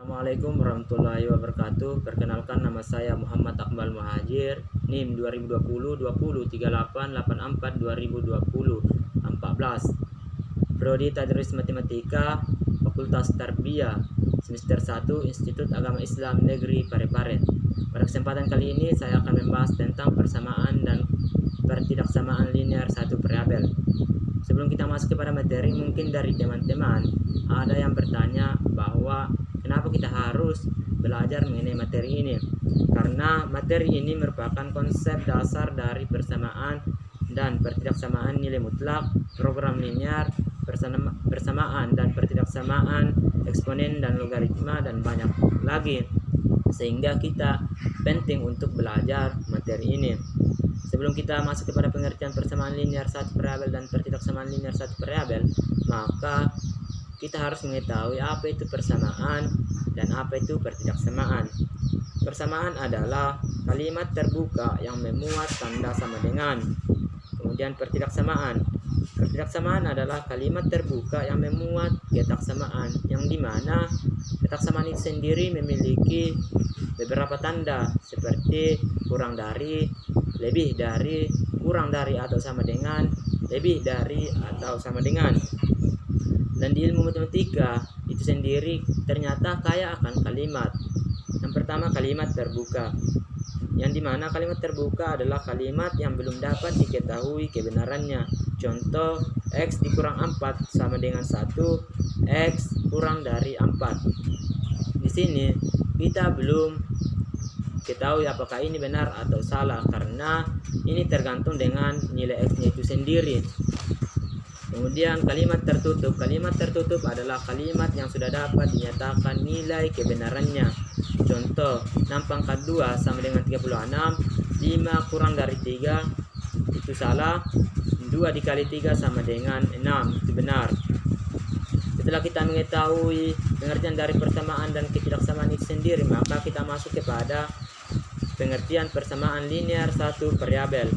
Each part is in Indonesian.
Assalamualaikum warahmatullahi wabarakatuh. Perkenalkan, nama saya Muhammad Akmal Muhajir, NIM 2020 20 38 84 2020 14. Prodi Tadris Matematika, Fakultas Tarbiyah, semester 1, Institut Agama Islam Negeri Parepare. Pada kesempatan kali ini saya akan membahas tentang persamaan dan pertidaksamaan linear satu variabel. Sebelum kita masuk kepada materi, mungkin dari teman-teman ada yang bertanya bahwa kenapa kita harus belajar mengenai materi ini? Karena materi ini merupakan konsep dasar dari persamaan dan pertidaksamaan nilai mutlak, program linear, persamaan dan pertidaksamaan, eksponen dan logaritma, dan banyak lagi. Sehingga kita penting untuk belajar materi ini. Sebelum kita masuk kepada pengertian persamaan linear satu variabel dan pertidaksamaan linear satu variabel, maka kita harus mengetahui apa itu persamaan dan apa itu pertidaksamaan. Persamaan adalah kalimat terbuka yang memuat tanda sama dengan. Kemudian pertidaksamaan. Pertidaksamaan adalah kalimat terbuka yang memuat ketaksamaan, yang dimana ketaksamaan itu sendiri memiliki beberapa tanda seperti kurang dari, lebih dari, kurang dari atau sama dengan, lebih dari atau sama dengan. Dan di ilmu matematika itu sendiri ternyata kaya akan kalimat. Yang pertama, kalimat terbuka, yang dimana kalimat terbuka adalah kalimat yang belum dapat diketahui kebenarannya. Contoh, X dikurang 4 sama dengan 1, X kurang dari 4. Di sini kita belum ketahui apakah ini benar atau salah, karena ini tergantung dengan nilai X-nya itu sendiri. Kemudian kalimat tertutup. Kalimat tertutup adalah kalimat yang sudah dapat dinyatakan nilai kebenarannya. Contoh, 6 pangkat 2 sama dengan 36, 5 kurang dari 3 itu salah, 2 dikali 3 sama dengan 6 itu benar. Setelah kita mengetahui pengertian dari persamaan dan ketidaksamaan itu sendiri, maka kita masuk kepada pengertian persamaan linear satu variabel.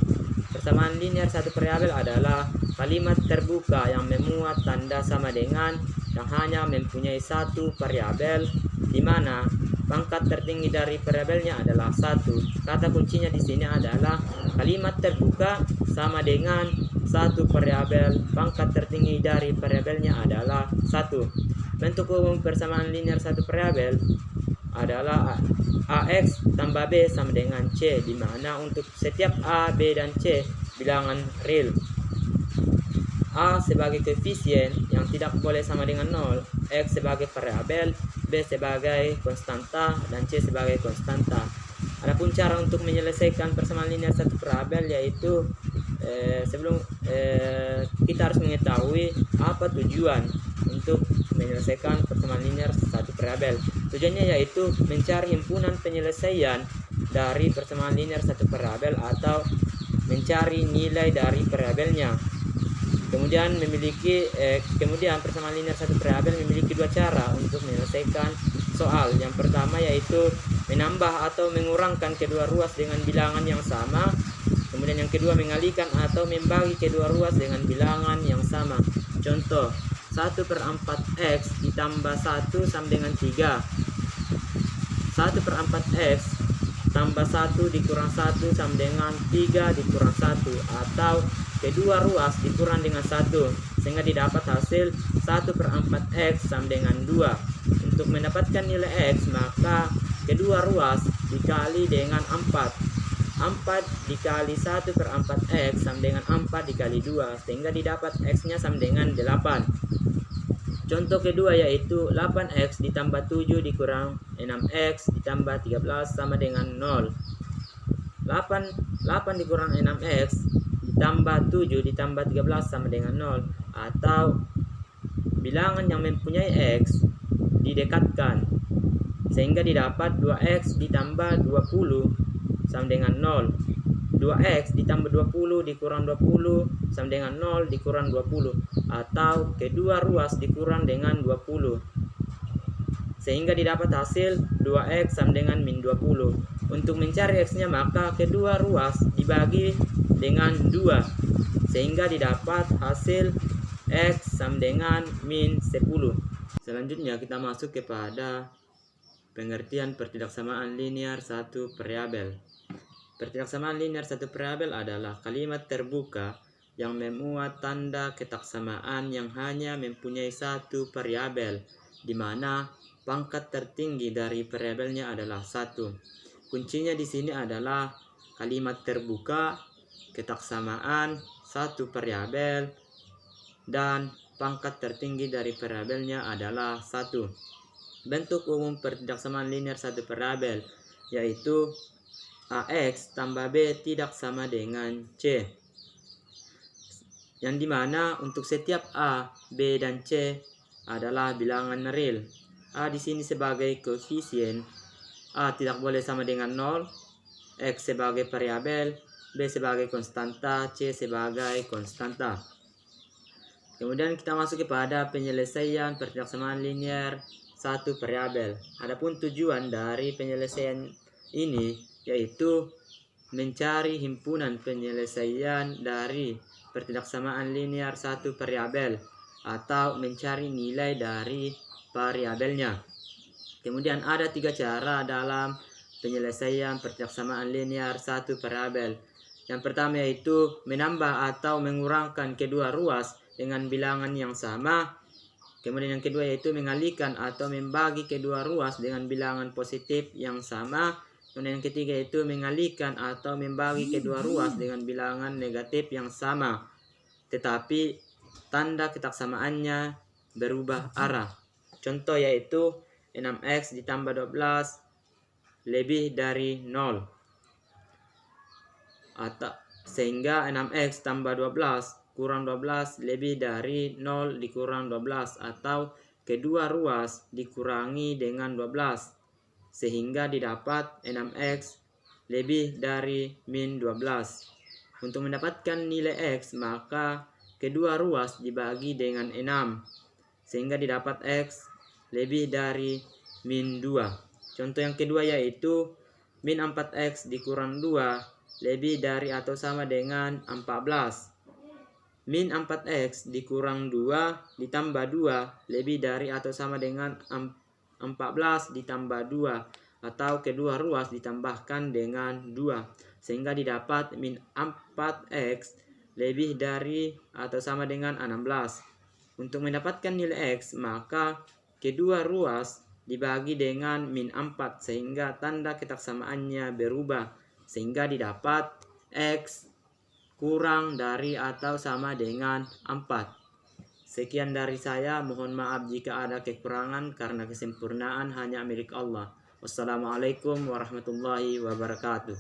Persamaan linear satu variabel adalah kalimat terbuka yang memuat tanda sama dengan yang hanya mempunyai satu variabel, di mana pangkat tertinggi dari variabelnya adalah 1. Kata kuncinya di sini adalah kalimat terbuka sama dengan satu variabel, pangkat tertinggi dari variabelnya adalah 1. Bentuk umum persamaan linear satu variabel adalah AX tambah B sama dengan C, di mana untuk setiap A, B, dan C bilangan real. A sebagai koefisien yang tidak boleh sama dengan 0, X sebagai variabel, B sebagai konstanta, dan C sebagai konstanta. Adapun cara untuk menyelesaikan persamaan linear satu variabel yaitu sebelum kita harus mengetahui apa tujuan untuk menyelesaikan persamaan linear satu variabel. Tujuannya yaitu mencari himpunan penyelesaian dari persamaan linear satu variabel atau mencari nilai dari variabelnya. Kemudian persamaan linear satu variabel memiliki dua cara untuk menyelesaikan soal. Yang pertama yaitu menambah atau mengurangkan kedua ruas dengan bilangan yang sama. Kemudian yang kedua, mengalihkan atau membagi kedua ruas dengan bilangan yang sama. Contoh, 1/4 X ditambah 1 sama dengan 3. 1/4 X tambah 1 dikurang 1 sama dengan 3 dikurang 1, atau kedua ruas dikurang dengan 1, sehingga didapat hasil 1/4 X sama dengan 2. Untuk mendapatkan nilai X, maka kedua ruas dikali dengan 4. 4 dikali 1/4 X sama dengan 4 dikali 2, sehingga didapat X-nya sama dengan 8. Contoh kedua yaitu 8X ditambah 7 dikurang 6X ditambah 13 sama dengan 0. 8 dikurang 6X ditambah 7 ditambah 13 sama dengan 0, atau bilangan yang mempunyai X didekatkan sehingga didapat 2X ditambah 20 sama dengan 0. 2X ditambah 20 dikurang 20 sama dengan 0 dikurang 20, atau kedua ruas dikurang dengan 20, sehingga didapat hasil 2X sama dengan min 20. Untuk mencari X-nya, maka kedua ruas dibagi dengan 2, sehingga didapat hasil X sama dengan min 10. Selanjutnya kita masuk kepada Pengertian pertidaksamaan linear satu variabel. Pertidaksamaan linear satu variabel adalah kalimat terbuka yang memuat tanda ketaksamaan yang hanya mempunyai satu variabel, di mana pangkat tertinggi dari variabelnya adalah 1. Kuncinya di sini adalah kalimat terbuka, ketaksamaan satu variabel, dan pangkat tertinggi dari variabelnya adalah 1. Bentuk umum pertidaksamaan linear satu variabel yaitu AX tambah B tidak sama dengan C, yang dimana untuk setiap A, B, dan C adalah bilangan real. A di sini sebagai koefisien, A tidak boleh sama dengan 0, X sebagai variabel, B sebagai konstanta, C sebagai konstanta. Kemudian kita masuk kepada penyelesaian pertidaksamaan linear satu variabel. Adapun tujuan dari penyelesaian ini yaitu mencari himpunan penyelesaian dari pertidaksamaan linear satu variabel atau mencari nilai dari variabelnya. Kemudian ada 3 cara dalam penyelesaian pertidaksamaan linear satu variabel. Yang pertama yaitu menambah atau mengurangkan kedua ruas dengan bilangan yang sama. Kemudian yang kedua yaitu mengalihkan atau membagi kedua ruas dengan bilangan positif yang sama. Kemudian yang ketiga yaitu mengalihkan atau membagi kedua ruas dengan bilangan negatif yang sama, tetapi tanda ketaksamaannya berubah arah. Contoh yaitu 6x ditambah 12 lebih dari 0. Atau sehingga 6x tambah 12 kurang 12 lebih dari 0 dikurang 12, atau kedua ruas dikurangi dengan 12 sehingga didapat 6x lebih dari min 12. Untuk mendapatkan nilai x maka kedua ruas dibagi dengan 6 sehingga didapat x lebih dari min 2. Contoh yang kedua yaitu min 4x dikurang 2 lebih dari atau sama dengan 14. Min 4x dikurang 2 ditambah 2 lebih dari atau sama dengan 14 ditambah 2, atau kedua ruas ditambahkan dengan 2 sehingga didapat min 4x lebih dari atau sama dengan 16. Untuk mendapatkan nilai x maka kedua ruas dibagi dengan min 4 sehingga tanda ketaksamaannya berubah sehingga didapat x kurang dari atau sama dengan 4. Sekian dari saya, mohon maaf jika ada kekurangan karena kesempurnaan hanya milik Allah. Wassalamualaikum warahmatullahi wabarakatuh.